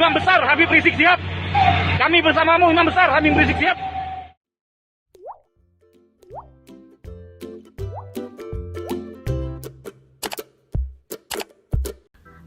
Imam Besar Habib Rizik Syihab. Kami bersamamu Imam Besar Habib Rizik Syihab.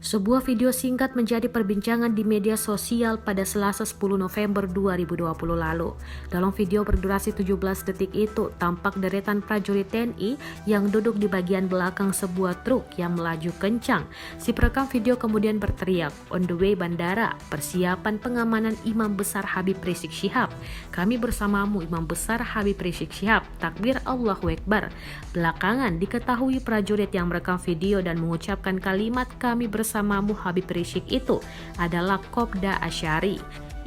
Sebuah video singkat menjadi perbincangan di media sosial pada Selasa 10 November 2020 lalu. Dalam video berdurasi 17 detik itu, tampak deretan prajurit TNI yang duduk di bagian belakang sebuah truk yang melaju kencang. Si perekam video kemudian berteriak, "On the way bandara, persiapan pengamanan Imam Besar Habib Rizik Syihab. Kami bersamamu Imam Besar Habib Rizik Syihab. Takbir Allahu Akbar." Belakangan diketahui prajurit yang merekam video dan mengucapkan kalimat "kami bersamamu Habib Rizik" itu adalah Kopda Asyari.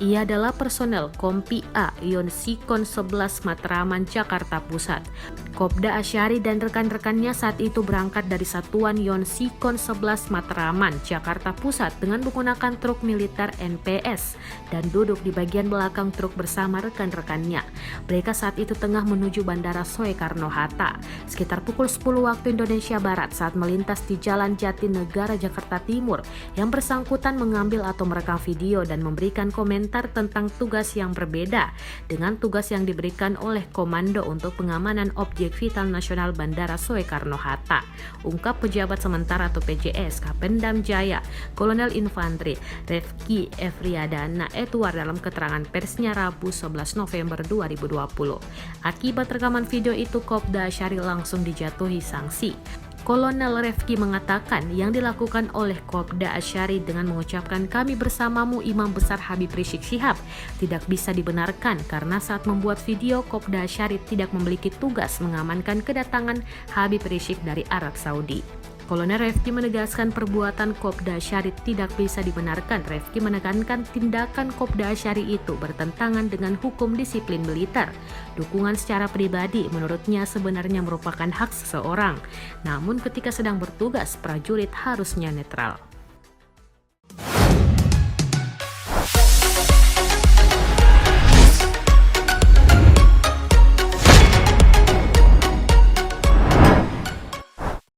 Ia adalah personel Kompi A Yonsikon 11 Matraman, Jakarta Pusat. Kopda Asyari dan rekan-rekannya saat itu berangkat dari Satuan Yonsikon 11 Matraman, Jakarta Pusat dengan menggunakan truk militer NPS dan duduk di bagian belakang truk bersama rekan-rekannya. Mereka saat itu tengah menuju Bandara Soekarno-Hatta. Sekitar pukul 10 waktu Indonesia Barat saat melintas di Jalan Jatinegara, Jakarta Timur, yang bersangkutan mengambil atau merekam video dan memberikan komentar tentang tugas yang berbeda dengan tugas yang diberikan oleh Komando untuk Pengamanan Objek Vital Nasional Bandara Soekarno-Hatta, ungkap pejabat sementara atau PJS Kapendam Jaya Kolonel Infantri Refki Efriadana Edward dalam keterangan persnya Rabu 11 November 2020. Akibat rekaman video itu, Kopda Asyari langsung dijatuhi sanksi. Kolonel Refki mengatakan yang dilakukan oleh Kopda Asyari dengan mengucapkan "kami bersamamu Imam Besar Habib Rizik Syihab" tidak bisa dibenarkan karena saat membuat video Kopda Asyari tidak memiliki tugas mengamankan kedatangan Habib Rizik dari Arab Saudi. Kolonel Refki menegaskan perbuatan Kopda Asyari tidak bisa dibenarkan. Refki menekankan tindakan Kopda Asyari itu bertentangan dengan hukum disiplin militer. Dukungan secara pribadi menurutnya sebenarnya merupakan hak seseorang. Namun ketika sedang bertugas, prajurit harusnya netral.